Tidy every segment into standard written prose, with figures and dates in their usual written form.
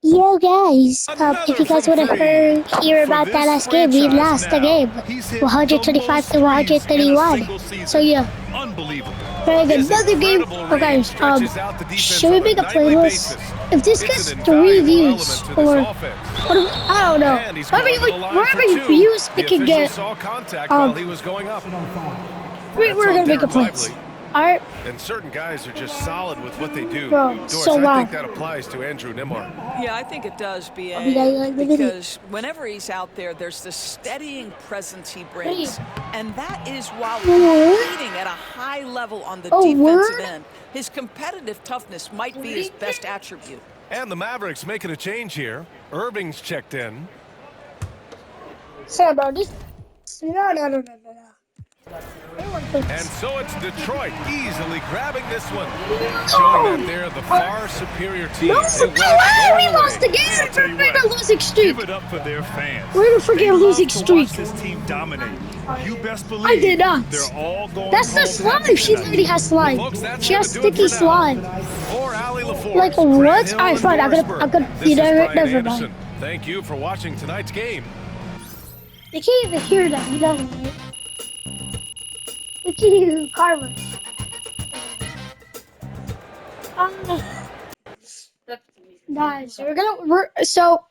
Yo guys, if Another you guys from want to hear for about that this last game, we franchise lost the now. game, He's hit 125 the to most threes in a 131. single So season. yeah, Unbelievable. playing His another game. incredible Okay, range stretches out the defense should we on a make a nightly playlist? basis. If this It's gets an 3 invaluable views, element to this or offense. I don't know, And he's going to the line for wherever two. views The it can official get, saw contact while he was going up. we're That's on gonna make a Dereck playlist. Lively. Alright, And certain guys are just solid with what they do. bro, Doris, so I loud. think that applies to Andrew Nimar. Yeah, I think it does, BA, I'll be like the video. because whenever he's out there, there's this steadying presence he brings, and that is while competing at a high level on the defensive end. His competitive toughness might be his best attribute. And the Mavericks making a change here. Irving's checked in. Sorry about this. No. And so it's Detroit easily grabbing this one. Showing that they're the far superior team. No way! We lost the game! We're in a losing streak! Give it up for their fans. We're in a freaking losing streak. This team dominate. You best believe I did not. They're all going That's the home slime. She literally has slime. She has sticky slime. Like what? Alright, fine. I'm gonna be there. Never mind. Thank you for watching tonight's game. They can't even hear that. You know, right? They can't hear Carver. Guys, so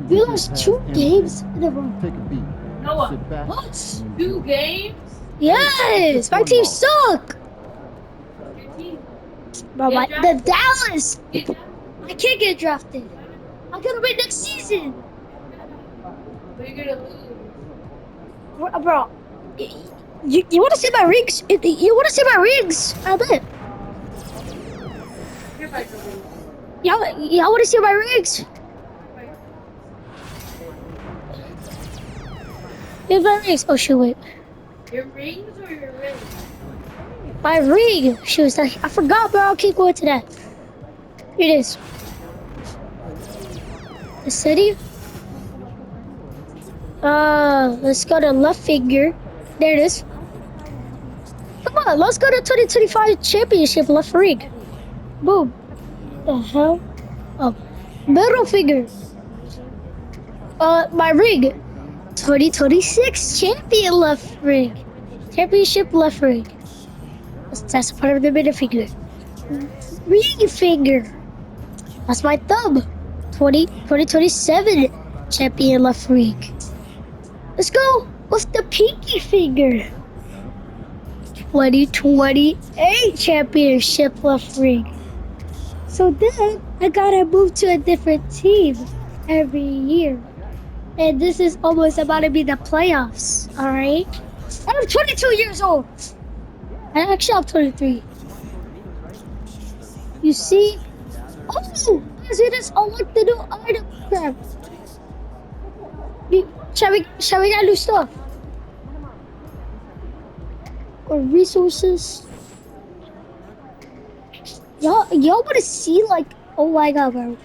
we lost 2 games in a row. Take a beat. Noah, Sit back. What? 2 games? Yes, my team suck. Your team. Bro, the Dallas. Get down. I can't get drafted. I'm gonna win next season. But you're gonna lose. Bro, you want to see my rings? You want to see my rings? I bet. You're about to lose. Y'all want to see my rings? Here's my rings. Oh, shoot, wait. Your rings or your rings? My ring. She was like, I forgot, bro. I'll keep going to that. Here it is. The city. Let's go to left finger. There it is. Come on, let's go to 2025 championship left ring. Boom. The hell? Oh, middle finger. My ring. 2026 champion left ring. Championship left ring. That's part of the middle finger. Ring finger. That's my thumb. 2027 champion left ring. Let's go with the pinky finger. 2028 championship left ring. So then I gotta move to a different team every year. And this is almost about to be the playoffs, alright? And I'm 22 years old. Actually, I'm 23. You see? Oh! I see this. I like the new item crap. Shall we get new stuff? Or resources? Y'all wanna see like, oh my god, bro.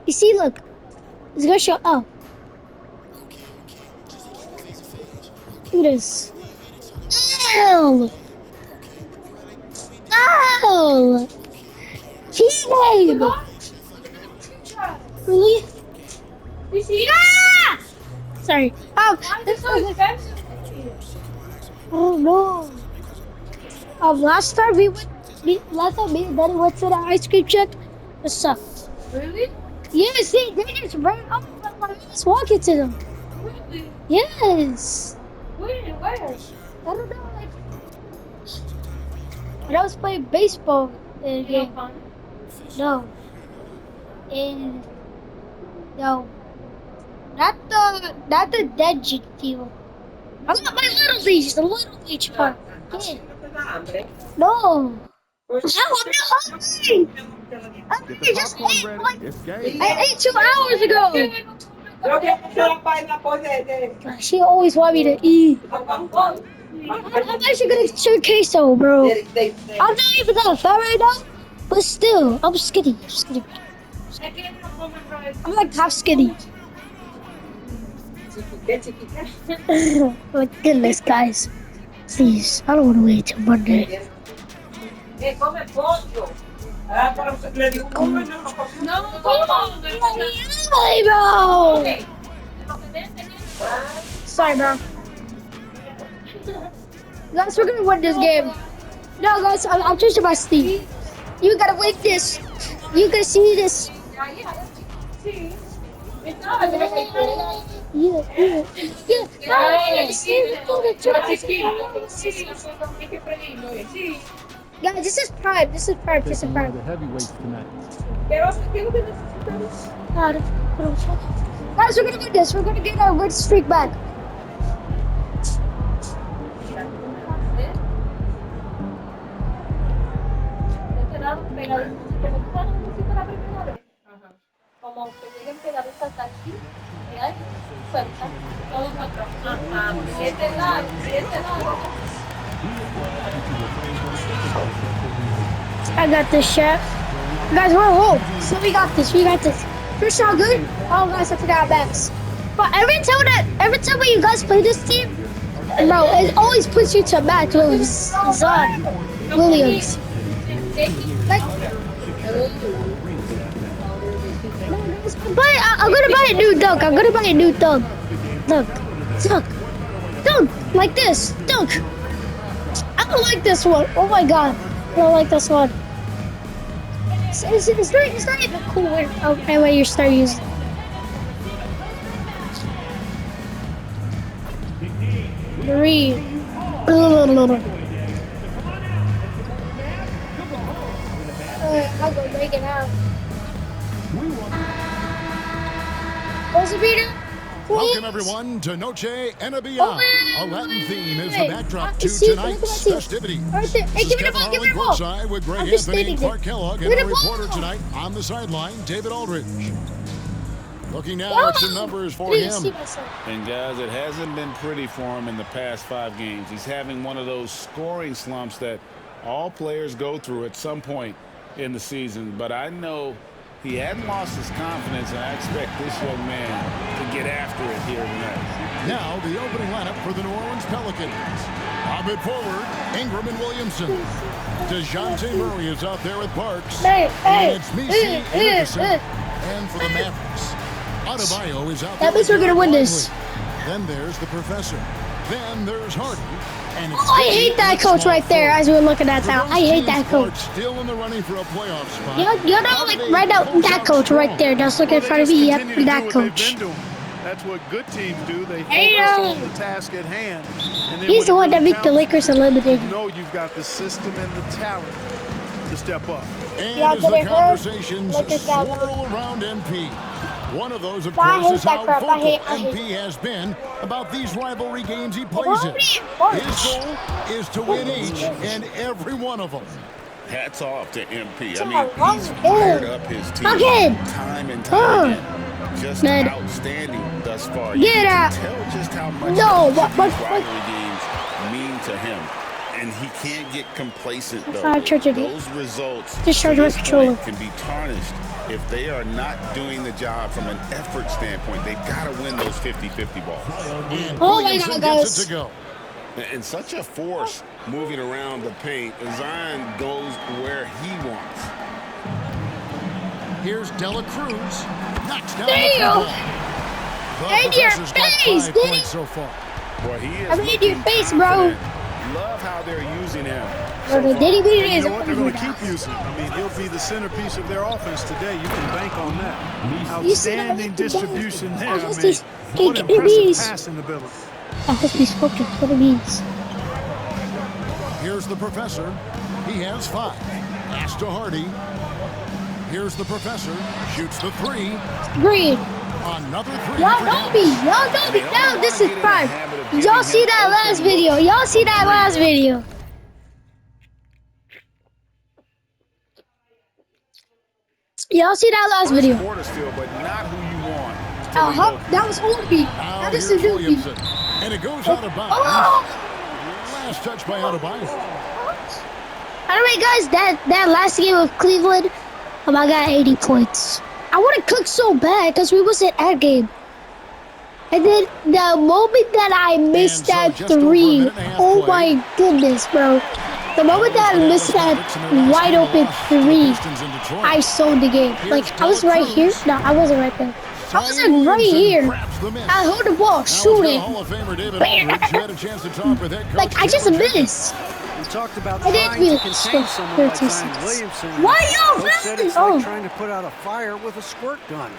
You see, look. It's gonna show up. Look at this. Ow! Ow! Teammate! Really? You see? Ah! Sorry. Why is it so expensive? Oh no. Last time me and Daddy went to the ice cream truck. It sucked. Really? Yeah, see, they just ran up and just walking to them. Really? Yes. Where? I don't know, like when I was playing baseball in You know, fun. no. No. Not the dead G field. I got my little leash, the little leash part. Yeah. No. I'm not hungry. I'm hungry, just ate like I ate 2 hours ago. She always want me to eat. I'm actually gonna show queso, bro. I'm not even that fat right now, but still, I'm skinny. I'm like half skinny. My goodness, guys. Please, I don't want to wait till Monday. Hey, bro. Sorry, bro. Guys, we're gonna win this game. No, guys, I'm changing my Steve. You gotta win this. You gotta see this. Guys, this is prime. This is prime. This is prime. The heavyweights tonight. Guys, we're gonna win this. We're gonna get our win streak back. I got this, chef. Guys, we're home. So we got this. We got this. First all good. Oh, guys, I forgot our backs. But every time when you guys play this team, bro, it always puts you to match with Zon Williams. Like, I'm gonna buy a new dunk. I'm gonna buy a new dunk. Dunk. Like this. Dunk. I don't like this one. Oh my god. I don't like this one. It's not even cool when you start using it. Three. I'll go break it out. What's the beater? Welcome everyone to Noche Enabia. A Latin theme is the backdrop to See, tonight's look at festivity. Right there. Hey, This is give me the Kevin ball, give me Harlan the ball. courtside with Greg I'm just Anthony and standing Clark there. Kellogg, Give and me our the ball. reporter tonight on the sideline, David Aldridge. Looking now Ball. at some numbers for I didn't see him. myself. And guys, it hasn't been pretty for him in the past 5 games. He's having one of those scoring slumps that all players go through at some point in the season. But I know he hadn't lost his confidence, and I expect this young man to get after it here tonight. Now the opening lineup for the New Orleans Pelicans. Mid forward, Ingram and Williamson. DeJounte Murray is out there with Parks. Hey, And it's Misi Anderson. And for the Mavericks, Adebayo is out there. That means with we're gonna win Jarrett this. Longley. Then there's the professor. Then there's Hardy. And it's Oh, I hate that coach right there as we were looking at that. I hate that coach. Still in the running for a playoff spot. You know, like right now, that coach right there that's looking in front of me. Yep, that coach. That's what good teams do. They Hey, focus on the task at hand. And then He's the when one it that really make the counts, Lakers eliminated. you know you've got the system and the talent to step up. And Yeah, as but the it hurts. conversations Lakers got swirl around MP. One of those, of I course, hate is that how crap. I vocal hate MP has been about these rivalry games he plays in. His March. goal is to win each and every one of them. Hats off to MP. It's I mean, all he's wrong. fired up his team Again. time and time again. Just Man. outstanding thus far. Get You can out. tell just how much No, each but- of but- these rivalry games mean to him. And he can't get complacent, though. Sorry, Church of- Those results Just charge to my this controller. point can be tarnished if they are not doing the job from an effort standpoint. They've got to win those 50-50 balls. And Oh my Williamson God, gets guys. it to go. And such a force moving around the paint. Zion goes where he wants. Here's Dela Cruz. Knocks down There you the go. ball. The In your professor's got face, 5 Diddy. points so far. Boy, he is I'm in your looking face, bro. confident. Love how they're using him. Bro, the Diddy beater And is you know what? They're going to over. keep using him. I mean, he'll be the centerpiece of their offense today. You can bank on that. You see that Outstanding distribution there. I That's mean, just- what it impressive means- passing ability. That has to be spoken. What it means. Here's the professor. He has 5. Pass to Hardy. Here's the professor. Shoots the 3. Green. Another 3. Y'all for know Dallas. me. Y'all know me. Now this is prime. Y'all see that last video. Y'all see that last video. Y'all see that last video. Portersfield, but not who you want. That was Oldby. Now That is here's a Doobie. Williamson. And it goes out of bounds. Oh! Last touch by Adebayo. By the way, guys, that last game of Cleveland, I got 80 points. I want to cook so bad because we was at that game. And then the moment that I missed And so that just over a 3, minute and a half oh played. my goodness, bro. The moment that I missed that wide open three, I sold the game. Like, I was right here. No, I wasn't right there. I was like right here. I hold the ball, shoot it. Like, I just missed. We talked about I didn't trying to really contain squirt someone like 13 Zion seconds. Williamson. Why y'all Coach said it's really? like trying to put out a fire with a squirt gun.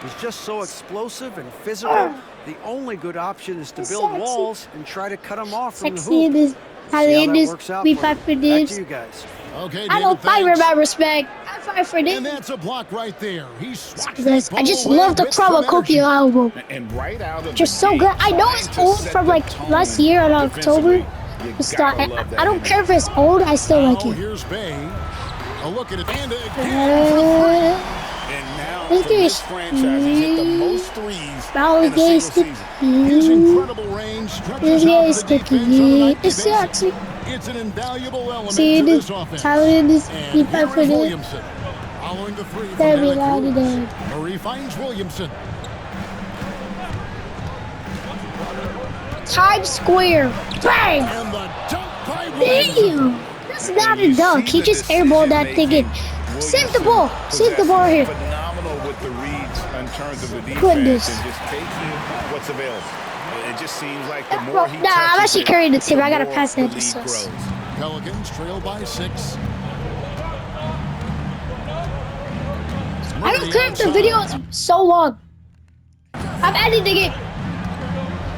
He's just so explosive and physical. The only good option is to build walls and try to cut him off from the Sexy in hoop. this. See how that Outlandish. works out We for fight you. for Back dibs. to you guys. Okay, I don't David, fight for thanks. my respect. I fight for And them. that's a block right there. He swats Because that I just ball love away the with some energy. Chromacopia album. And right out of Just the so gate, good. I know it's trying to old set from the like tone last year in October. defensively. You It's gotta not, love that I don't energy. care if it's old. I still like Now it. here's Bay. A look at it. And again. And now This for game this is franchise, he's hit the most threes Ball in a against single the season. His incredible range stretches out It's the defense on a nightly It's basis. sexy. It's an invaluable element See to this this offense. talent is And we here fight for is them. Williamson. Following the three from There we Derek go, Cruz. there. Murray finds Williamson. Times Square. Bang! And the dunk by Williamson. Damn! That's not a dunk. He just airballed that thing in. Save the ball. Save the ball here. Phenomenal with the reads in terms of the defense Goodness. and just taking what's available. It just seems like the Nah, more he I'm touches actually it, carrying the team. I gotta more pass the that to lead Sus. grows. Pelicans trail by 6. I don't care if the video is so long. I'm editing it.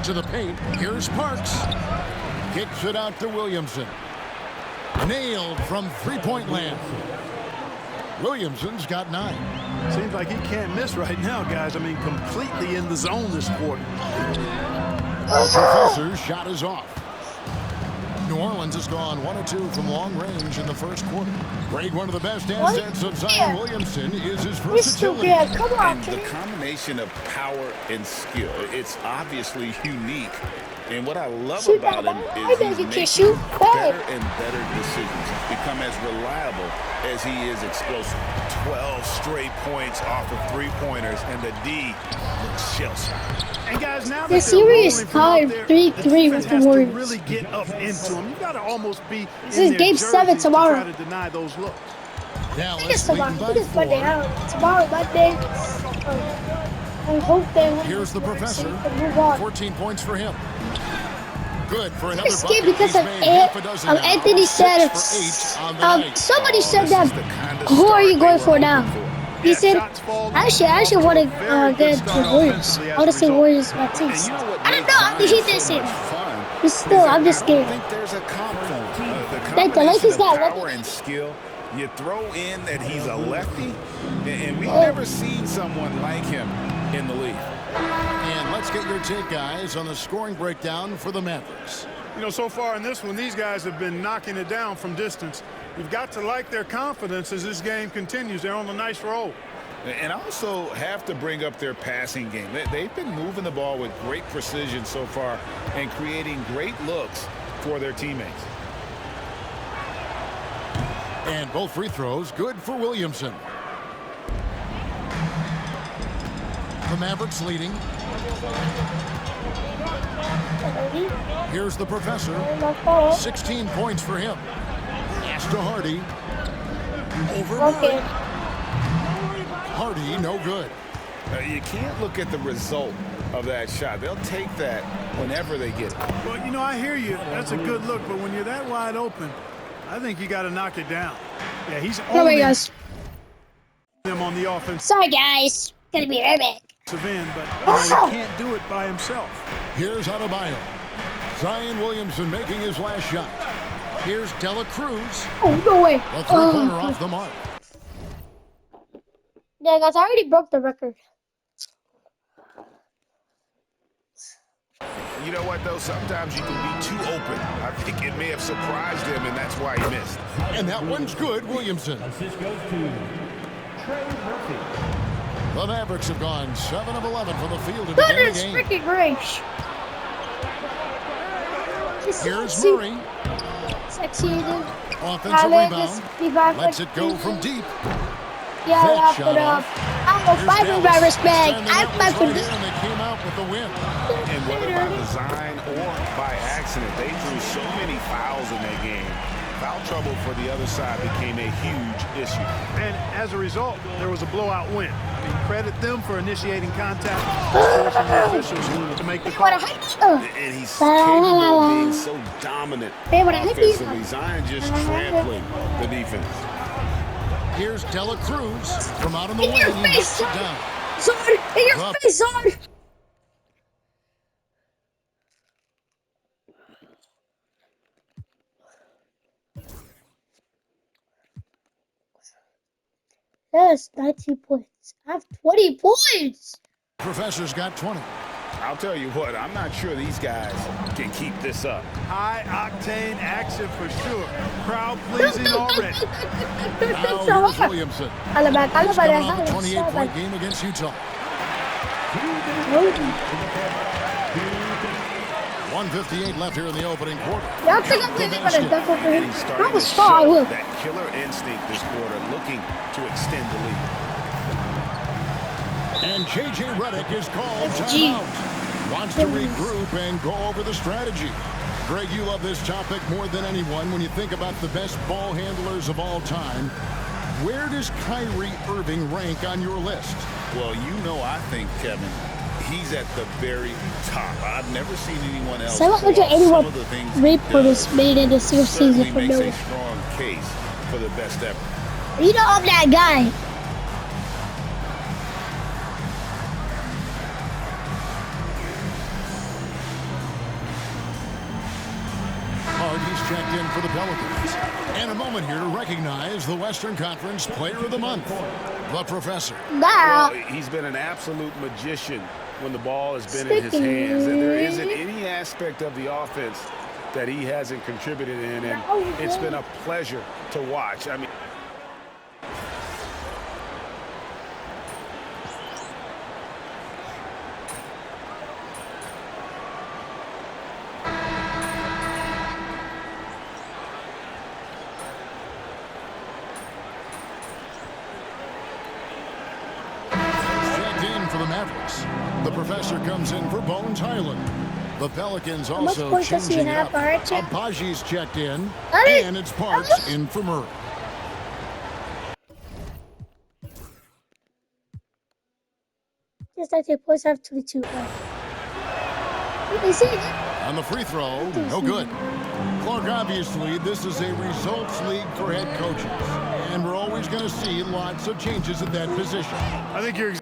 To the paint. Here's Parks. Kicks it out to Williamson. Nailed from three-point land. Williamson's got 9. Seems like he can't miss right now, guys. I mean, completely in the zone this quarter. The Professor's shot is off. New Orleans has gone 1 of 2 from long range in the first quarter. Grade one of the best assets of Zion Williamson is his We're still versatility. good. Come on, And the kid. combination of power and skill, it's obviously unique. And what I love Shoot about that him ball. I is think he's he can making shoot. Hey. better and better decisions. He's become as reliable as he is explosive. 12 straight points off of three-pointers, and the D looks shell-shocked. And guys, now The that series they're rolling from out there, 5-3-3 the defense with the has to Warriors. really get up into them. You got to almost be This in is their game 7 jerseys tomorrow. to try to deny those looks. I think Dallas it's tomorrow. leading I by think it's Monday. 4. I don't know. Tomorrow, Monday. I hope they win. Here's the Professor. And move on. 14 points for him. Good for another This bucket. game because He's of made half a dozen now. Anthony 6 said, for 8 on the night. somebody said This that. is the kind of Who are you start going they for were now? hoping for. He Yeah, said, shots fall I should off to want a to very good get start the Warriors. offensively I as want a to see result. Warriors my And teams. you know what I don't makes know. I think he Zion did so it. much fun But still, is I'm that just I don't scared. think there's a comp for him. The Like the Lakers combination got of power lucky. and skill. You throw in that he's a lefty, and we've Oh. never seen someone like him in the league. And let's get your take, guys, on the scoring breakdown for the Mavericks. You know, so far in this one, these guys have been knocking it down from distance. You've got to like their confidence as this game continues. They're on a nice roll. And also have to bring up their passing game. They've been moving the ball with great precision so far and creating great looks for their teammates. And both free throws good for Williamson. The Mavericks leading. Here's the Professor. 16 points for him. Pass to Hardy. Over Okay. Murray. Hardy, no good. You can't look at the result of that shot. They'll take that whenever they get it. Well, you know, I hear you. That's a good look. But when you're that wide open, I think you got to knock it down. Yeah, he's Come on, owning guys. them on the offensive Sorry, guys. Gonna be right back. end, but you know, he can't do it by himself. Here's Adebayo. Zion Williamson making his last shot. Here's Dela Cruz. Oh, no way. The three-pointer off the mark. Yeah, guys, I already broke the record. You know what, though? Sometimes you can be too open. I think it may have surprised him, and that's why he missed. And that one's good, Williamson. Assist goes to Trey Murphy. The Mavericks have gone 7 of 11 from the field to begin the Goodness game. freaking gracious. Here's Murray. Sexy. Offensive rebound. Lets it go from deep. Yeah, That wrap shot it up. off. I'm gonna fight for my respect. And I'm that fight was for right this. here, and they came out with the win. And whether by design or by accident, they drew so many fouls in that game. Foul trouble for the other side became a huge issue. And as a result, there was a blowout win. I mean, credit them for initiating contact, forcing the officials to make the call. And he's capable of being so dominant offensively. Zion just trampling the defense. Here's Dela Cruz from out on the In wing. your face, Knocks it down. Zord! In your face, Zord! Yes, 19 points. I have 20 points! Professor's got 20. I'll tell you what, I'm not sure these guys can keep this up. High-octane action for sure. Crowd pleasing already. Now here's Williamson. He's coming off a 28-point game against Utah. 1:58 left here in the opening quarter. Y'all think I'm really gonna duck over him? He's starting I to was far, I show will. that killer instinct this quarter, looking to extend the lead. And J.J. Redick is called Gee. timeout. Wants to regroup and go over the strategy. Greg, you love this topic more than anyone. When you think about the best ball handlers of all time, where does Kyrie Irving rank on your list? Well, you know, I think, Kevin, he's at the very top. I've never seen anyone else. 781 3-pointers made in a single season for makes Noah. a strong case for the best ever. You know I'm that guy. He's checked in for the Pelicans. And a moment here to recognize the Western Conference Player of the Month, the Professor. Nah. Well, he's been an absolute magician when the ball has been in his hands. And there isn't any aspect of the offense that he hasn't contributed in. And it's been a pleasure to watch. I mean, for the Mavericks. The Professor comes in for Bones Highland. The Pelicans much also points does he changing have up. for our check? Abaji's checked in, Hey! and it's Parks in for Murray. Yes, 19 points. I have 22. You see it? On the free throw, no good. Clark, obviously, this is a results league for head coaches, and we're always going to see lots of changes at that position. I think you're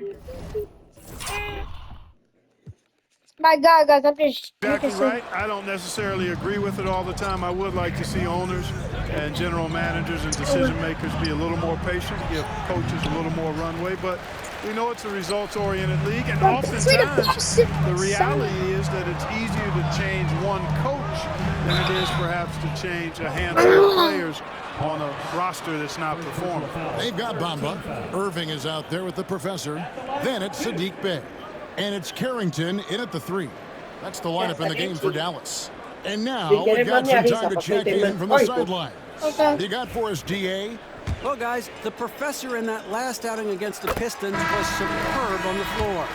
My God, guys, I'm just exactly right. I don't necessarily agree with it all the time. I would like to see owners and general managers and decision makers be a little more patient, give coaches a little more runway, but we know it's a results-oriented league, and oftentimes the reality is that it's easier to change one coach than it is perhaps to change a handful of players on a roster that's not performing. They've got Bamba. Irving is out there with the Professor. Then it's Sadiq Bey. And it's Carrington in at the 3. That's the lineup in the game for Dallas. And now we've got some time to check in from the sidelines. You got for us, DA? Well, guys, the Professor in that last outing against the Pistons was superb on the floor.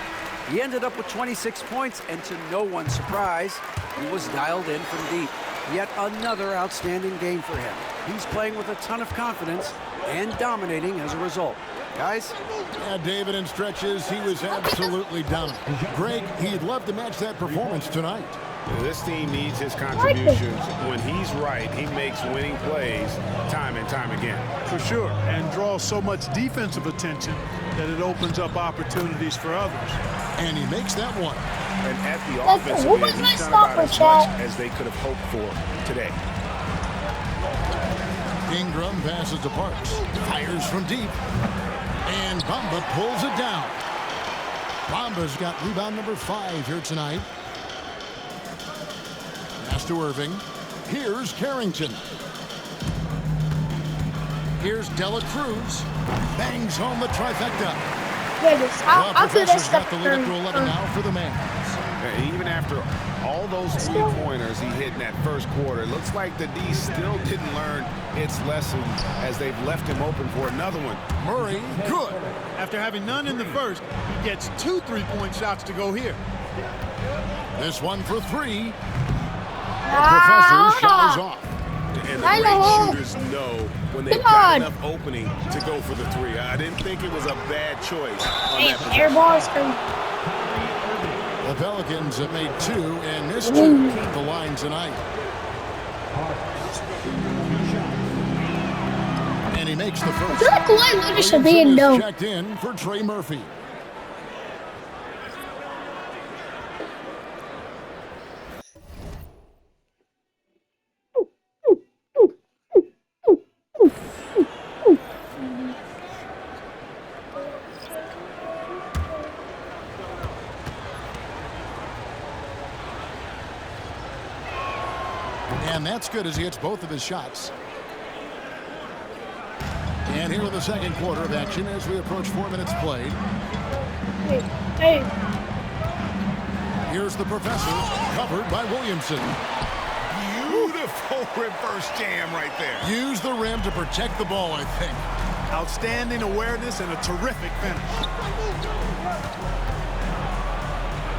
He ended up with 26 points, and to no one's surprise, he was dialed in from deep. Yet another outstanding game for him. He's playing with a ton of confidence and dominating as a result. Guys? Yeah, David, in stretches, he was absolutely dominant. Greg, he'd love to match that performance tonight. This team needs his contributions. When he's right, he makes winning plays time and time again. For sure, and draws so much defensive attention that it opens up opportunities for others. And he makes that one. And at the offensive end, he's done about as much as they could have hoped for today. Ingram passes to Parks. Fires from deep. And Bamba pulls it down. Bamba's got rebound number 5 here tonight. Pass to Irving. Here's Carrington. Here's Dela Cruz. Bangs home the trifecta. I'll do this Professor's got stuff. the lead up to 11 now for the Mavs. Even after all those three-pointers he hit in that first quarter, it looks like the D still didn't learn its lesson as they've left him open for another one. Murray, good. After having none in the first, he gets 2 3-point shots to go here. This one for 3. The Professor's shot is off. And the great shooters know when they've got enough opening to go for the three. I didn't think it was a bad choice on that possession. Air ball is coming. The Pelicans have made 2 and missed 2 at the line tonight. And he makes the first. I feel like Kawhi Leonard should be in no. Checked in for Trey Murphy. And that's good as he hits both of his shots. And here with the second quarter of action as we approach 4 minutes played. Hey. Here's the Professor, covered by Williamson. Beautiful reverse jam right there. Use the rim to protect the ball, I think. Outstanding awareness and a terrific finish.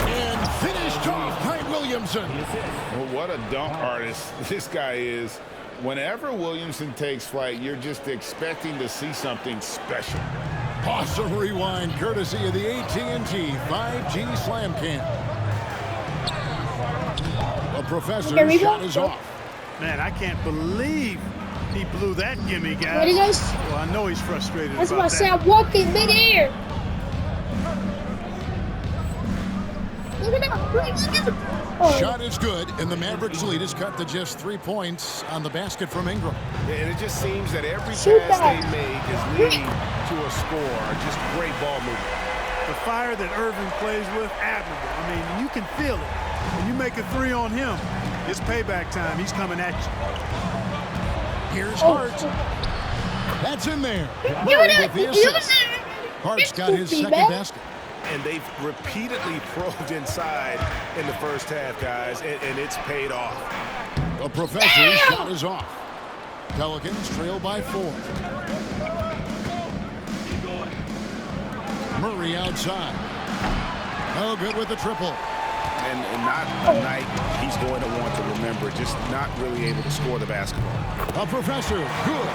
And finished off by Williamson. Well, what a dunk artist this guy is. Whenever Williamson takes flight, you're just expecting to see something special. Awesome rewind, courtesy of the AT&T 5G Slam Cam. The Professor's shot is off. Man, I can't believe he blew that gimme, guys. Ready, guys? Well, I know he's frustrated That's about why I say that. I'm walking mid-air. Look at that. Look at that. Oh. Shot is good, and the Mavericks lead is cut to just 3 points on the basket from Ingram. And it just seems that every Shoot pass that. they make is leading to a score. Just great ball movement. The fire that Irving plays with, admirable. I mean, you can feel it. When you make a 3 on him, it's payback time. He's coming at you. Here's Hart. That's in there. Give Murray it with the up. Give assist. it up. Hart's got his Goofy, second man. basket. And they've repeatedly probed inside in the first half, guys, and it's paid off. The Professor's shot is off. Pelicans trail by 4. Murray outside. Oh, good with the triple. And not a night he's going to want to remember, just not really able to score the basketball. A Professor, good.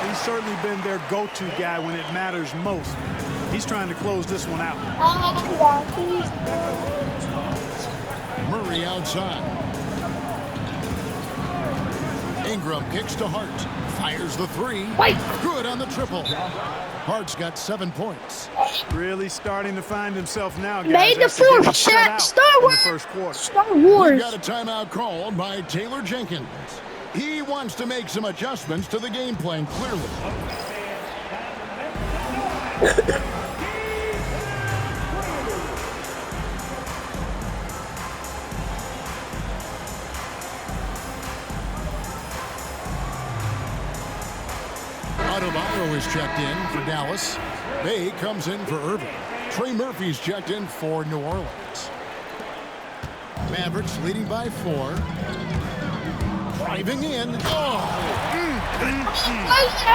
He's certainly been their go-to guy when it matters most. He's trying to close this one out. Murray outside. Ingram kicks to Hart. Fires the 3. Wait. Good on the triple. Hart's got 7 points. Really starting to find himself now, guys. Made the after getting fourth shut shot. out Star in the Wars. first quarter. Star We've Wars. got a timeout called by Taylor Jenkins. He wants to make some adjustments to the game plan, clearly. Adebayo is checked in for Dallas. Bay comes in for Irving. Trey Murphy's checked in for New Orleans. Mavericks leading by 4. Driving in. Oh!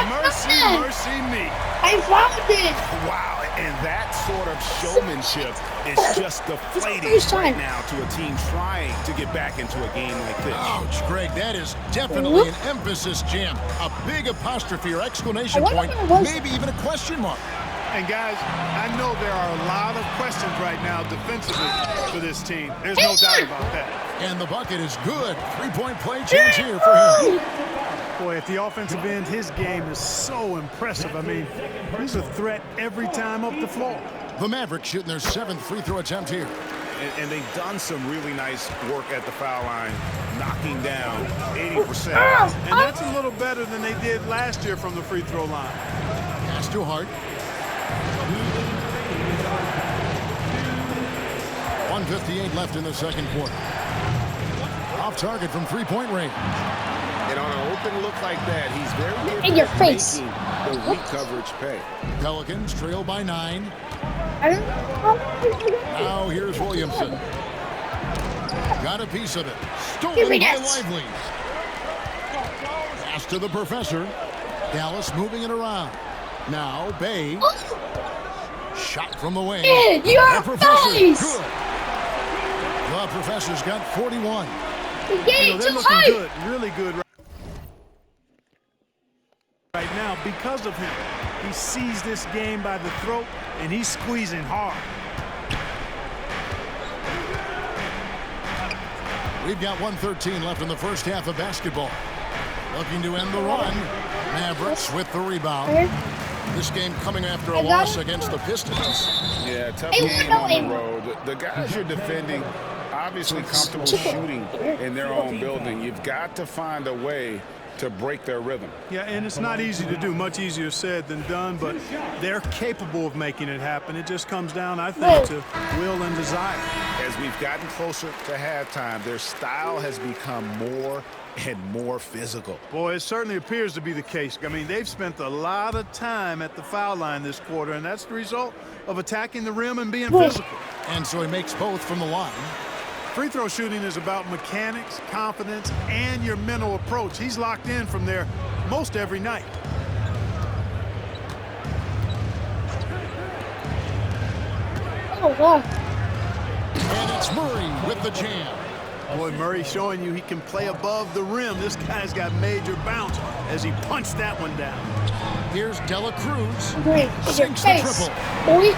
Mercy, mercy me. I found it. Wow, and that sort of showmanship is just deflating first right time. now to a team trying to get back into a game like this. Ouch, Greg, that is definitely an emphasis jam. A big apostrophe or exclamation I wonder point, what it was. maybe even a question mark. And guys, I know there are a lot of questions right now defensively for this team. There's no doubt about that. And the bucket is good. 3-point play chance here for him. Boy, at the offensive end, his game is so impressive. I mean, he's a threat every time up the floor. The Mavericks shooting their 7th free throw attempt here. And they've done some really nice work at the foul line, knocking down 80%. And that's a little better than they did last year from the free throw line. Pass to Hart. 1:58 left in the second quarter. Off target from 3-point range. And on an open look like that, he's very good In your at face. making the weak coverage pay. Pelicans trail by 9. I don't know. Now here's Williamson. Got a piece of it. Give Stolen me by that. Lively. Pass to the Professor. Dallas moving it around. Now Bay. Shot from the wing. In your The Professor. face. Good. The Professor's got 41. You're You getting know, they're too looking high. good, really good. because of him. He sees this game by the throat, and he's squeezing hard. We've got 1:13 left in the first half of basketball. Looking to end the run. Mavericks with the rebound. This game coming after a loss against the Pistons. Yeah, tough game on the road. The guys you're defending, obviously comfortable shooting in their own building. You've got to find a way to break their rhythm. Yeah, and it's not easy to do. Much easier said than done, but they're capable of making it happen. It just comes down, I think, to will and desire. As we've gotten closer to halftime, their style has become more and more physical. Boy, it certainly appears to be the case. I mean, they've spent a lot of time at the foul line this quarter, and that's the result of attacking the rim and being physical. And so he makes both from the line. Free throw shooting is about mechanics, confidence, and your mental approach. He's locked in from there most every night. Oh, wow. And it's Murray with the jam. Boy, Murray showing you he can play above the rim. This guy's got major bounce as he punched that one down. Here's Dela Cruz. Great. Sinks the triple. Boy.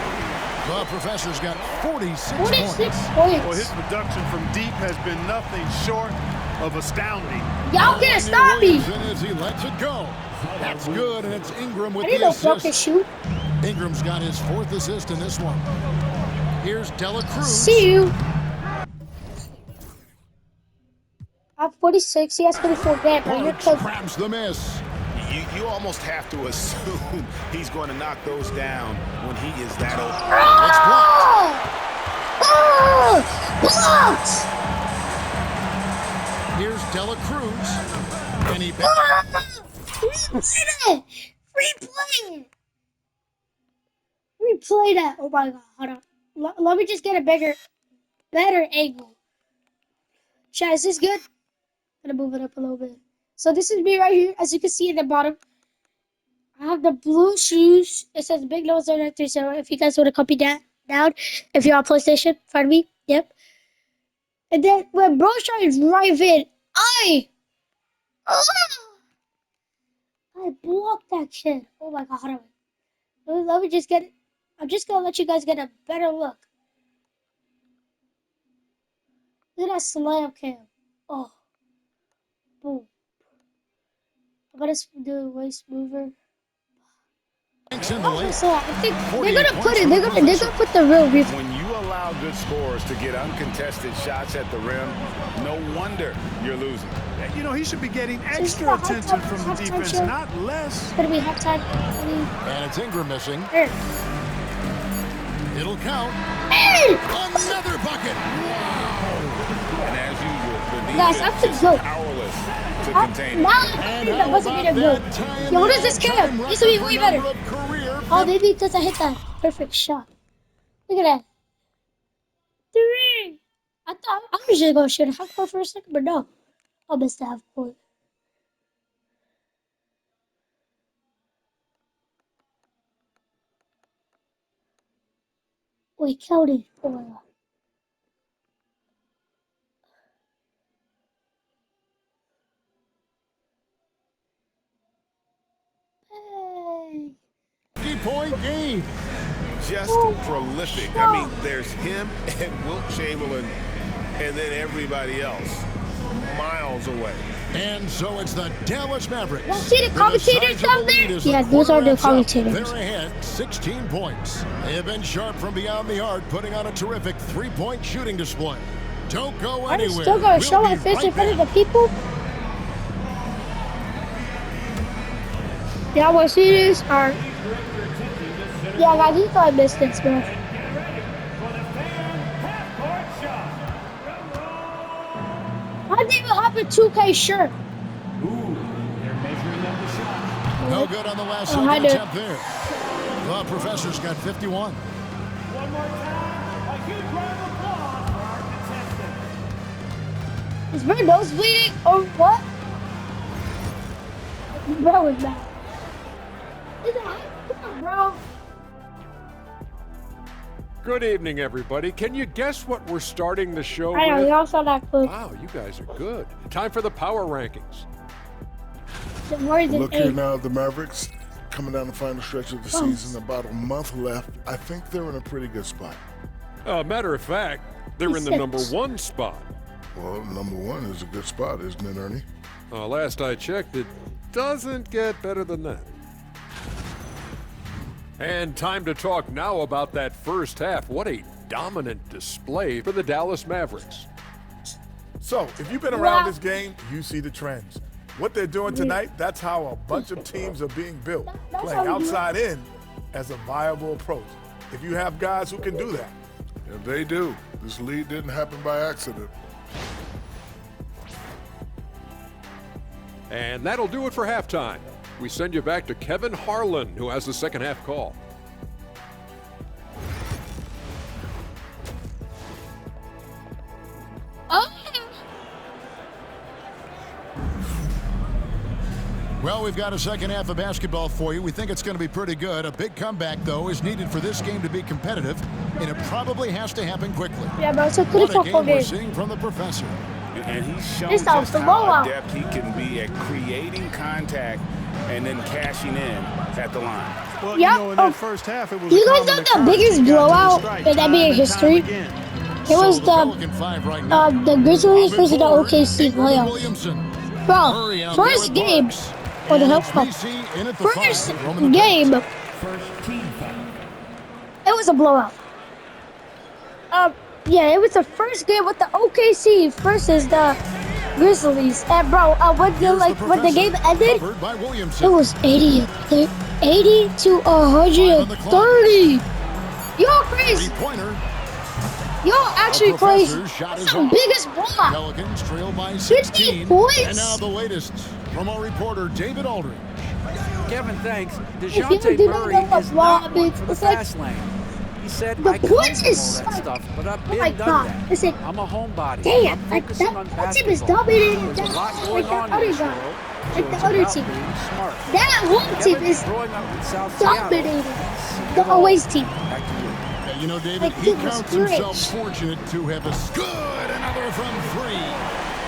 The Professor's got 46 46 points. Well, his production from deep has been nothing short of astounding. Y'all can't stop me. As he lets it go. That's good, and it's Ingram with I need the to fucking assist. shoot. Ingram's got his 4th assist in this one. Here's Dela Cruz. See you. I have 46. He has 44. Damn, bro. You're close. Grabs the miss. You almost have to assume he's going to knock those down when he is that open. It's blocked. Blocked! Here's Dela Cruz. And he Replay! Replay that. Oh my god. Hold on. Let me just get a better angle. Chat, is this good? I'm gonna move it up a little bit. So this is me right here. As you can see in the bottom, I have the blue shoes. It says Big Nose 093. So if you guys want to copy that down, if you're on PlayStation, find me. Yep. And then when bro tries to drive in, I blocked that shit. Oh my god, hold on. Let me just get it. I'm just gonna let you guys get a better look. Look at that slam cam. Oh. Boom. I'm gonna do a way smoother. in the So lead. I think they're gonna put it. They're gonna put the real replay. When you allow good scorers to get uncontested shots at the rim, no wonder you're losing. You know, he should be getting This is extra the attention halftime- from the halftime defense, show. not less. It's gonna be halftime. And it's Ingram missing. Hey! It'll count. Hey! Another bucket. And as usual, the Guys, defense I'm is so good. powerless to contain it. Now that wasn't gonna good. Yo, what is this cam? This will be way better. Oh, they need because I hit that perfect shot. Look at that. 3. I thought I was just gonna shoot a half court for a second, but no. I missed the half court. Wait, counted. Oh my god. Hey. 3-point game. Just prolific. I mean, there's him and Wilt Chamberlain, and then everybody else miles away. And so it's the Dallas Mavericks. Y'all see the with a commentators sizable down there? lead as Yeah, the those are the quarter wraps up. commentators. They're ahead 16 points. They have been sharp from beyond the arc, putting on a terrific 3-point shooting display. Don't go I'm anywhere. still gonna show my be face right in front of back. the people. Y'all wanna see this? Or yeah, guys, you thought I missed this, man. How did they even have a 2K shirt? No good on the last Oh, I second do. attempt there. The Professor's got 51. Is my nose bleeding or what? Bro is bad. Come on, bro. Good evening, everybody. Can you guess what we're starting the show I know, with? y'all saw that clip. Wow, you guys are good. Time for the power rankings. The more than Look 8. here now, the Mavericks. coming down the final stretch of the season, about a month left. I think they're in a pretty good spot. Matter of fact, they're in the #1 spot. Well, #1 is a good spot, isn't it, Ernie? Last I checked, it doesn't get better than that. And time to talk now about that first half. What a dominant display for the Dallas Mavericks. So, if you've been around this game, you see the trends. What they're doing tonight, that's how a bunch of teams are being built, playing outside in as a viable approach. If you have guys who can do that. Yeah, they do. This lead didn't happen by accident. And that'll do it for halftime. We send you back to Kevin Harlan, who has the second half call. Well, we've got a second half of basketball for you. We think it's going to be pretty good. A big comeback, though, is needed for this game to be competitive, and it probably has to happen quickly. Yeah, but it's a What a critical game we're game. seeing from the professor. And he's shown This just the how blowout. adept he can be at creating contact and then cashing in at the line. Well, Yep. you know, in that first half, it was You a guys common know the occurrence. biggest He got to the blowout strike in time NBA and time history? again. It was So the Pelican five right now. the Grizzlies versus the OKC Ingram playoffs. Williamson. Bro, Murray out there first with game Bucks. for the And Help it's Cup. BC in at the First five, roaming the game, paint. it was a blowout. Yeah, it was the first game with the OKC versus the Grizzlies. And bro, when the game ended, Covered by Williamson. it was 80 to 130. Yo, Chris, Three-pointer. yo, actually, The Chris, professor's shot that's is the off. biggest blowout. Pelicans trail by 50 16. points? And now the latest from our reporter, David Aldridge. Kevin, thanks. If you DeJounte do not Murray know what is blowout not one means, for the it's like- fast lane. He said, The I come points from is all that like- stuff, but I've Oh been my done God, that. listen. I'm a homebody. Damn, I'm like focusing on that team is basketball. dominating There's a lot like going that on in other this guy, world, so like the it's other about team. being smart. That home team Kevin, is growing up in South Seattle, dominating he's the seen it all. always team. Back to you. You know, David, Like, he he was counts himself rich. fortunate to have a good another from three.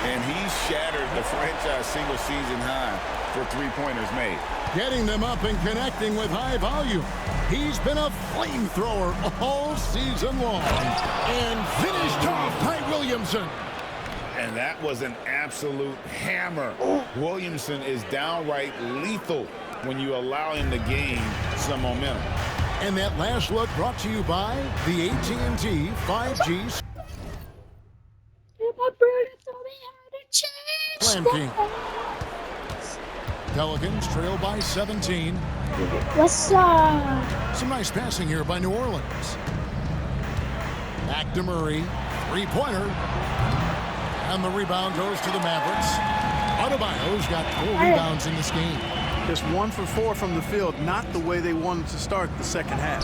And he shattered the franchise single-season high for three-pointers made. Getting them up and connecting with high volume. He's been a flamethrower all season long. And finished off by Williamson. And that was an absolute hammer. Williamson is downright lethal when you allow him to gain some momentum. And that last look brought to you by the AT&T 5G Slam King. Pelicans trail by 17. What's up? Some nice passing here by New Orleans. Back to Murray. Three-pointer. And the rebound goes to the Mavericks. Adebayo's got 4 rebounds in this game. Just 1 for 4 from the field, not the way they wanted to start the second half.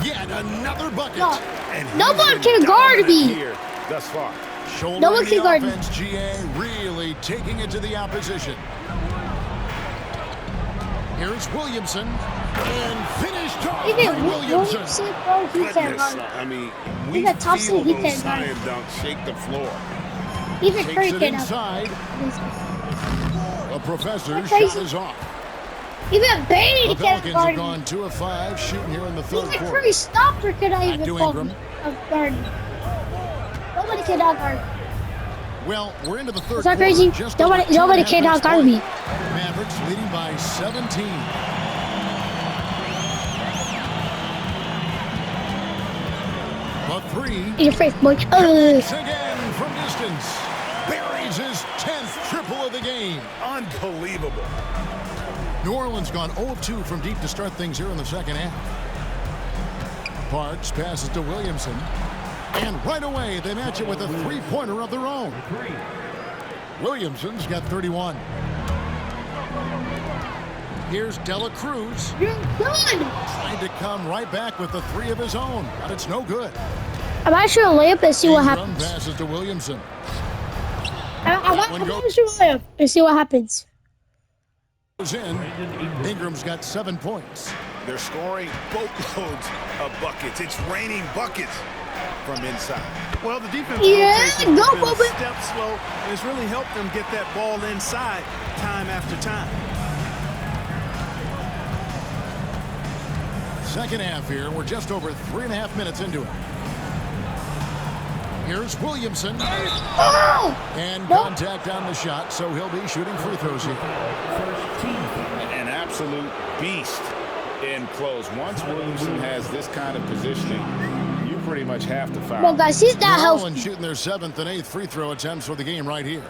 Yet another bucket. No, And no he's one been can guard dominant me. here thus far. Shoulder No one the can guard me. offense, GA really taking it to the opposition. Here's Williamson. And finished off Even by Williamson, Williamson. bro, he can't Goodness, guard. I mean, He's we a top feel seed, he those can't guard. science dunks shake the floor. Even Takes Curry it can't inside. The professor's Crazy. shot is off. Even Bailey The can't Pelicans have guard. gone 2 of 5 shooting here in the third Even quarter. Curry stopped or could I Back even to fall Ingram. guard? Nobody cannot guard. Well, we're into the third Is that quarter. crazy? Just Nobody over 2.5 cannot minutes guard played. me. Mavericks leading by 17. A three. Eat a face, boy. Once again from distance. Buries his 10th triple of the game. Unbelievable. New Orleans gone 0-2 from deep to start things here in the second half. Parks passes to Williamson. And right away, they match it with a three-pointer of their own. Williamson's got 31. Here's Dela Cruz. You're done. Trying to come right back with the 3 of his own, but it's no good. I'm actually a layup and see what Ingram happens. passes to Williamson. I'm one goes- actually a layup and see what happens. Goes in. Ingram's got 7 points. They're scoring boatloads of buckets. It's raining buckets from inside. Well, the defense Yeah, rotation go, has been a Bobby. step slow, and it's really helped them get that ball inside time after time. Second half here. We're just over 3.5 minutes into it. Here's Williamson. And contact on the shot, so he'll be shooting free throws here. An absolute beast in close. Once Williamson has this kind of positioning, you pretty much have to foul. Well, guys, he's not healthy. New shooting their 7th and 8th free throw attempts for the game right here.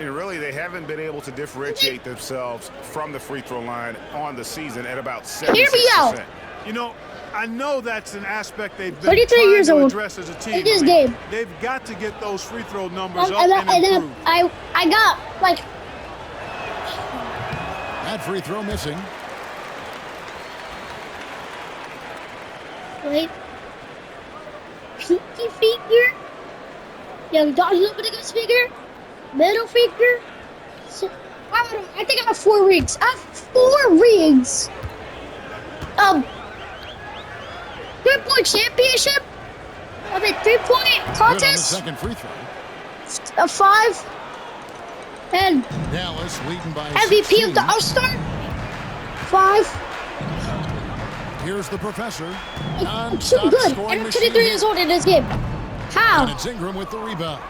And really, they haven't been able to differentiate themselves from the free throw line on the season at about 76%. Hear me out. You know, I know that's an aspect they've been 33 trying years to old. address as a team. In this game. They've got to get those free throw numbers up And and then improve. I got, like... That free throw missing. Wait. Pinky finger. Young dog with a good finger. Middle finger. So, I think I have 4 rings. I have 4 rings. 3-point championship. 3-point contest. Second free throw. 5. And Dallas leading by MVP 16. of the All-Star. 5. Here's the professor. I'm too good. And I'm 23 years old in this game. How? And it's Ingram with the rebound.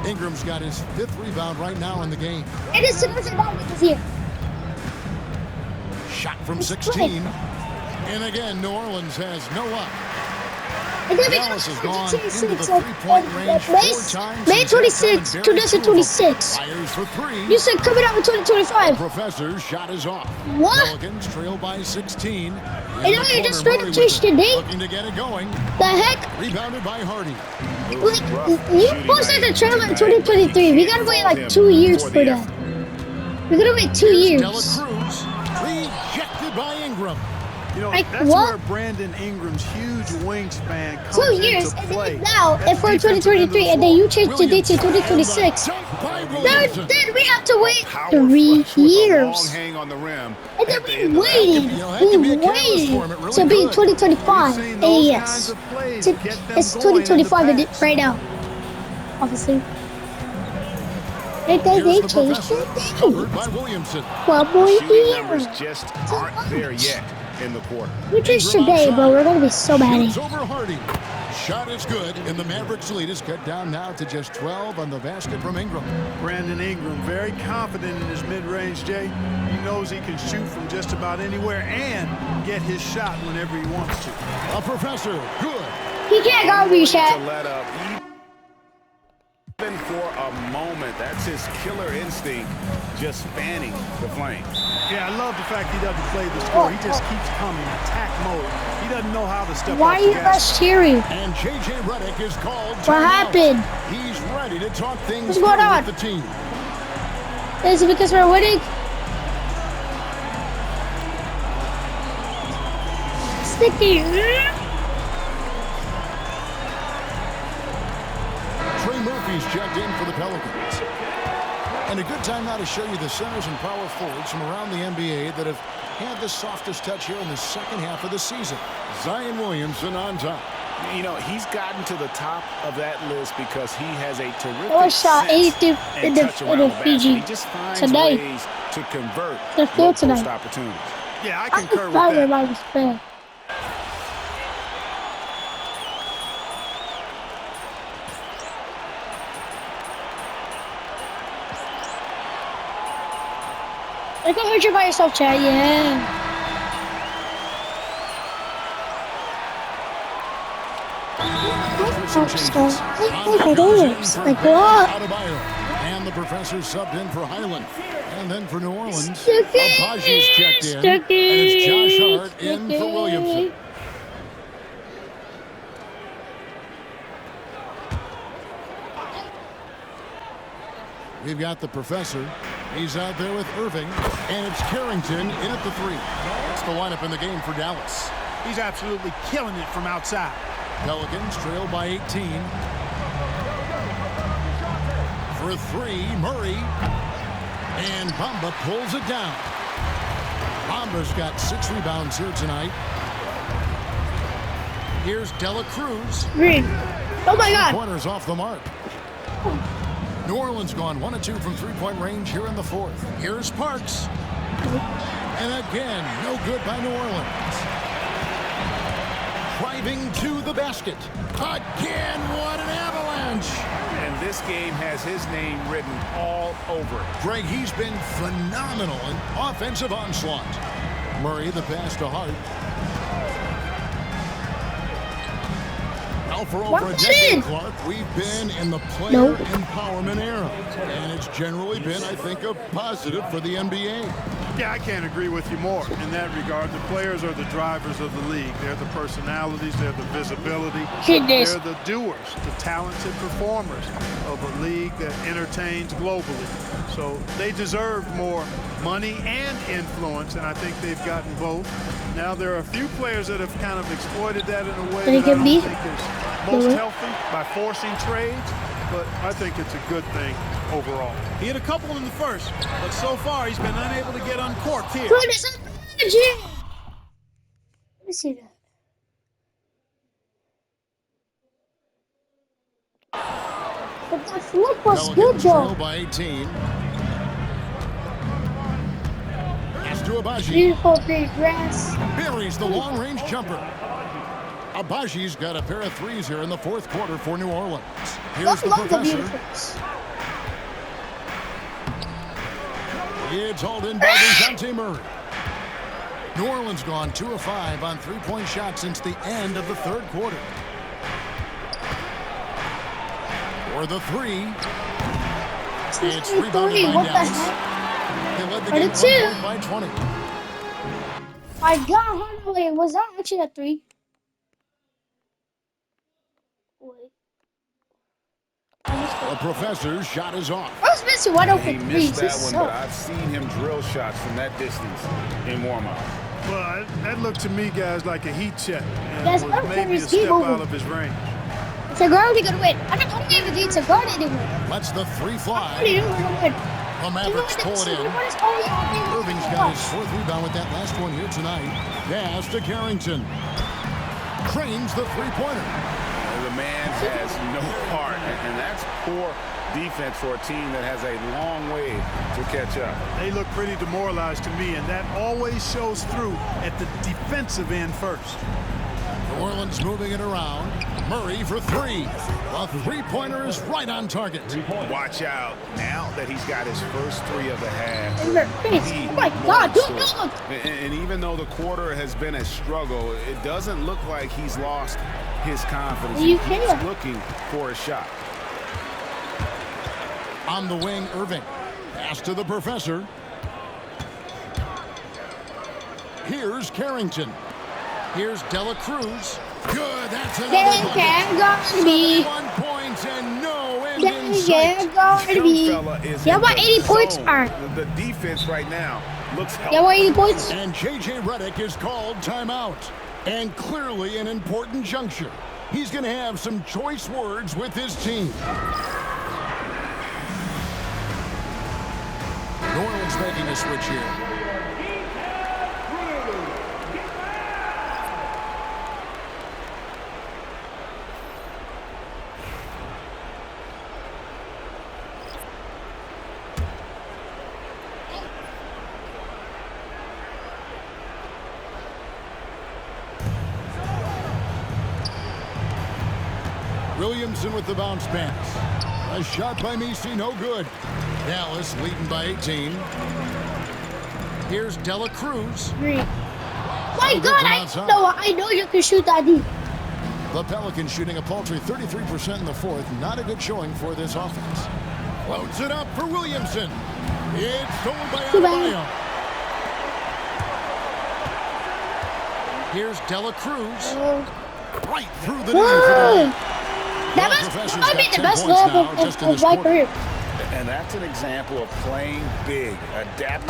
Ingram's got his 5th rebound right now in the game. And it's the first rebound this year. Shot from 16. And again, New Orleans has no up. Dallas has gone into the 3-point range 4 times. May 26, 2026. For 3. You said coming out in 2025. Professor's shot is off. What? Pelicans trail by 16. And now you just straight up changed the date. Looking to get it going. The heck? Rebounded by Hardy. Like, you posted the trailer in 2023. We gotta wait like 2 years for that. We're gonna wait 2 years. Dela Cruz rejected by Ingram. You know, Like, that's what? where Brandon Ingram's huge wingspan comes 2 years, into and play. then now, and for 2023, and then you changed the date to 2026. Then we have to wait 3 years. Hang on the rim. And then we waited to be 2025. And yes, it's 2025 right now, obviously. They changed it. By Williamson. 1 more Shooting year. numbers just aren't there yet in the quarter. We changed today, bro. We're gonna be so bad. Shoots over Hardy. Shot is good, and the Mavericks lead is cut down now to just 12 on the basket from Ingram. Brandon Ingram, very confident in his mid-range, Jay. He knows he can shoot from just about anywhere and get his shot whenever he wants to. A professor, good. He can't guard me, To Shaq. let up. Even for a moment, that's his killer instinct, just fanning the flames. Yeah, I love the fact he doesn't play the score. He just keeps coming, attack mode. He doesn't know how to step Why off are the you gas. guys cheering? And J.J. Redick is called. What happened? He's ready to talk things What's going through on? with the team. Is it because we're winning? Sticky. Trey Murphy's checked in for the Pelicans. And a good time now to show you the centers and power forwards from around the NBA that have had the softest touch here in the second half of the season. Zion Williamson on top. You know, he's gotten to the top of that list because he has a terrific I shot sense 82 in and touch around the basket. Fiji He just finds tonight. ways to convert The field low-post tonight. opportunities. Yeah, I I concur with thought that. my respect. Like, go hurt you by yourself, Chad. Yeah. Like, what? Adebayo. And the professor subbed in for Highland. And then for New Orleans, Abaji's checked in. And it's Josh Hart in for Williamson. We've got the professor. He's out there with Irving. And it's Carrington in at the 3. That's the lineup in the game for Dallas. He's absolutely killing it from outside. Pelicans trail by 18. For 3, Murray. And Bamba pulls it down. Bamba's got 6 rebounds here tonight. Here's Dela Cruz. Green. Oh my God. Pointers off the mark. New Orleans gone 1 of 2 from 3-point range here in the 4th. Here's Parks. And again, no good by New Orleans. driving to the basket. Again, what an avalanche. And this game has his name written all over it. Greg, he's been phenomenal in offensive onslaught. Murray, the pass to Hart. Now for over a decade, Clark, we've been in the player empowerment era. And it's generally been, I think, a positive for the NBA. Yeah, I can't agree with you more in that regard. The players are the drivers of the league. They're the personalities. They're the visibility. They're the doers, the talented performers of a league that entertains globally. So they deserve more money and influence, and I think they've gotten both. Now there are a few players that have kind of exploited that in a way that I don't think is most healthy by forcing trades, but I think it's a good thing overall. He had a couple in the first, but so far he's been unable to get uncorked here. Let me see that. But that flip was good though. By 18. Pass to Abaji. Beautiful big grass. Buries the long-range jumper. Abaji's got a pair of threes here in the fourth quarter for New Orleans. Here's the professor. It's hauled in by DeJounte Murray. New Orleans gone 2 of 5 on three-point shots since the end of the third quarter. For the three. It's rebounded by Dallas. They led the game 1 point by 20. My God, Hardaway, was that actually a 3? Wait. The professor's shot is off. I was missing one open He three. missed that one, but I've seen him drill shots from that distance in warm-up. Well, that looked to me, guys, like a heat check. And Guys, was maybe a step out of his range. It's a guard gonna win. I'm not gonna give it to a guard anymore. Lets the three fly. What are you doing? The Mavericks pull it in. Irving's got his fourth rebound with that last one here tonight. Pass to Carrington. Trains the three-pointer. The man has no heart, and that's poor defense for a team that has a long way to catch up. They look pretty demoralized to me, and that always shows through at the defensive end first. New Orleans moving it around. Murray for three. The three-pointer is right on target. Watch out now that he's got his first three of the half. Oh my God, don't. And even though the quarter has been a struggle, it doesn't look like he's lost his confidence. He's looking for a shot. On the wing, Irving. Pass to the professor. Here's Carrington. Here's Dela Cruz. Good, that's another bucket. 1 point and no end in sight. Yeah, what 80 points are? The defense right now looks healthy. Yeah, what 80 points? And J.J. Redick is called timeout. And clearly an important juncture. He's going to have some choice words with his team. New Orleans making a switch here. Williamson with the bounce pass. A shot by Messi, no good. Dallas leading by 18. Here's Dela Cruz. My God, I know you can shoot that deep. The Pelicans shooting a paltry 33% in the fourth. Not a good showing for this offense. Floats it up for Williamson. It's stolen by Adebayo. Here's Dela Cruz. Right through the knee for the That might be the best level of my career. And that's an example of playing big, adapting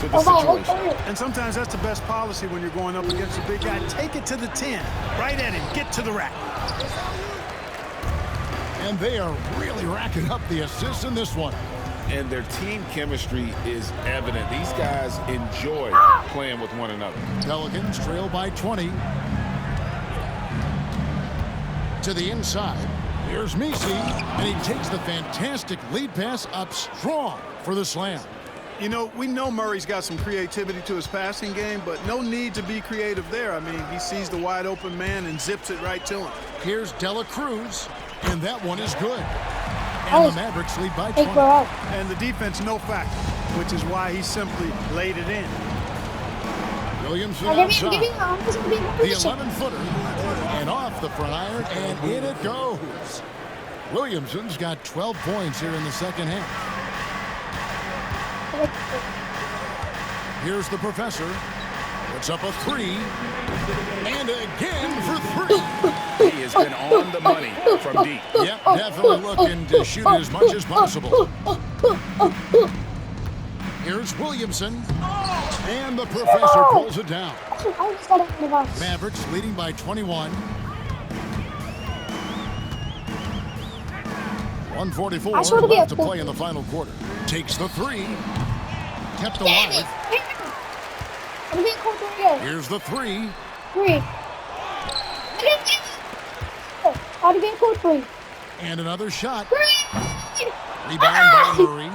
to the situation. And sometimes that's the best policy when you're going up against a big guy. Take it to the 10. Right at him. Get to the rack. And they are really racking up the assists in this one. And their team chemistry is evident. These guys enjoy playing with one another. Pelicans trail by 20. To the inside. Here's Messi, and he takes the fantastic lead pass up strong for the slam. You know, we know Murray's got some creativity to his passing game, but no need to be creative there. I mean, he sees the wide open man and zips it right to him. Here's Dela Cruz, and that one is good. And the Mavericks lead by 20. And the defense no factor, which is why he simply laid it in. Williamson outside. The 11-footer, and off the front iron, and in it goes. Williamson's got 12 points here in the second half. Here's the professor. It's up a three. And again for three. He has been on the money from deep. Yep, definitely looking to shoot as much as possible. Here's Williamson. And the professor pulls it down. Mavericks leading by 21. 144 left to play in the final quarter. Takes the three. Kept alive. Here's the three. And another shot. Rebound by Murray.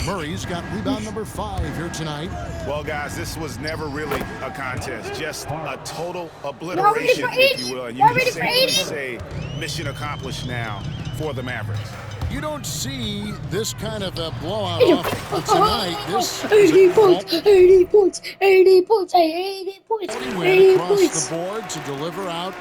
Murray's got rebound number 5 here tonight. Well, guys, this was never really a contest. Just a total obliteration, if you will. And you can safely say mission accomplished now for the Mavericks. You don't see this kind of a blowout off tonight. This 80 points, 80 points, 80 points, 80 points, 80 across the board to deliver out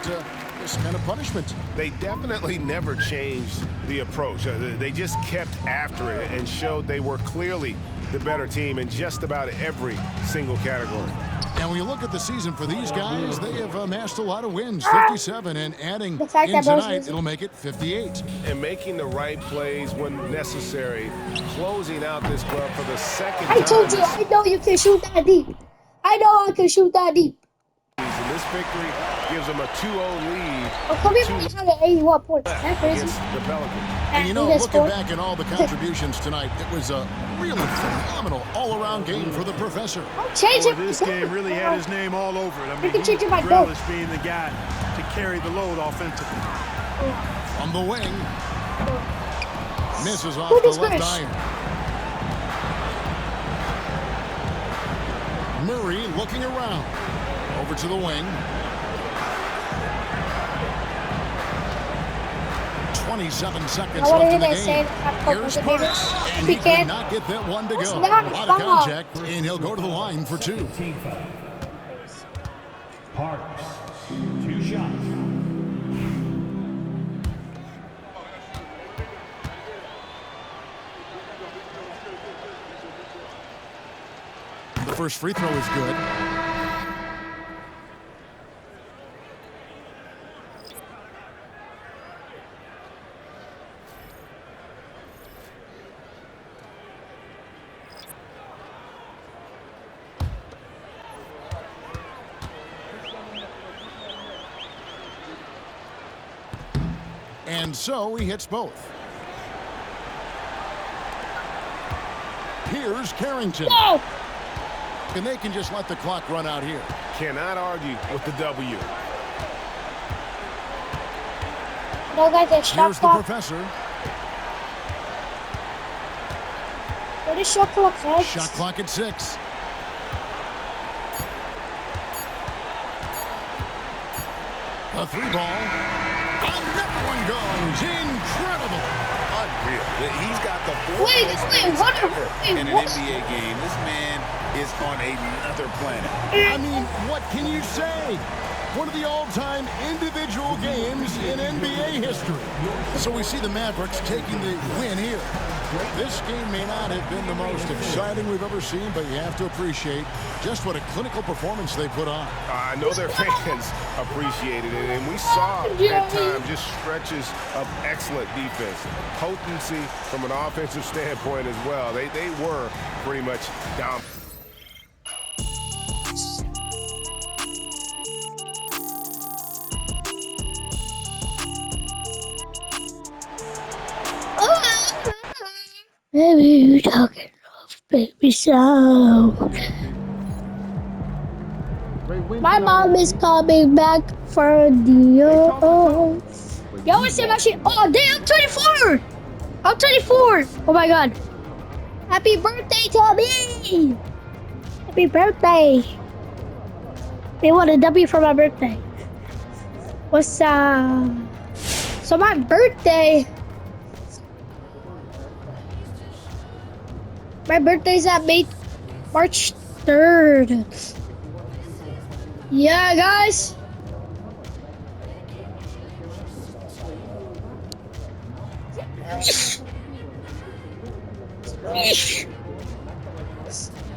this kind of punishment. They definitely never changed the approach. They just kept after it and showed they were clearly the better team in just about every single category. And when you look at the season for these guys, they have amassed a lot of wins, 57, and adding in tonight, it'll make it 58. And making the right plays when necessary, closing out this club for the second time. I told you, I know you can shoot that deep. I know I can shoot that deep. And this victory gives them a 2-0 lead. Oh, come here, we had 81 points. That's crazy. Against the Pelicans. And you know, looking back at all the contributions tonight, it was a really phenomenal all-around game for the professor. This game really had his name all over it. I mean, Grealish being the guy to carry the load offensively. From the wing, misses off the left iron. Murray looking around. Over to the wing. 27 seconds left in the game. Here's Sparks, and he could not get that one to go. A lot of contact, and he'll go to the line for 2. Parks, 2 shots. The first free throw is good. And so he hits both. Here's Carrington. No! And they can just let the clock run out here. Cannot argue with the W. No, guys, it's shot Here's the clock. professor. What is shot clock, guys? Shot clock at 6. A 3 ball. And that one goes. Incredible. Unreal. He's got the 4 Wait, in an NBA game. This man is on another planet. I mean, what can you say? One of the all-time individual games in NBA history. So we see the Mavericks taking the win here. This game may not have been the most exciting we've ever seen, but you have to appreciate just what a clinical performance they put on. I know their fans appreciated it, and we saw at times just stretches of excellent defense. Potency from an offensive standpoint as well. They were pretty much dominant. Baby, you talking rough, baby, so. My mom is coming back for the Yo, what's up, actually? Oh, damn, I'm 24! I'm 24! Oh my god. Happy birthday to me! Happy birthday! They want a W for my birthday. What's So my birthday. My birthday's at March 3rd. Yeah, guys.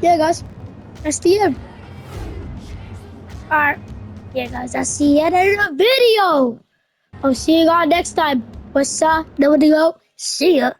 Yeah, guys. That's the end. Alright. Yeah, guys. That's the end of the video. I'll see you guys next time. What's up? Nobody go. See ya.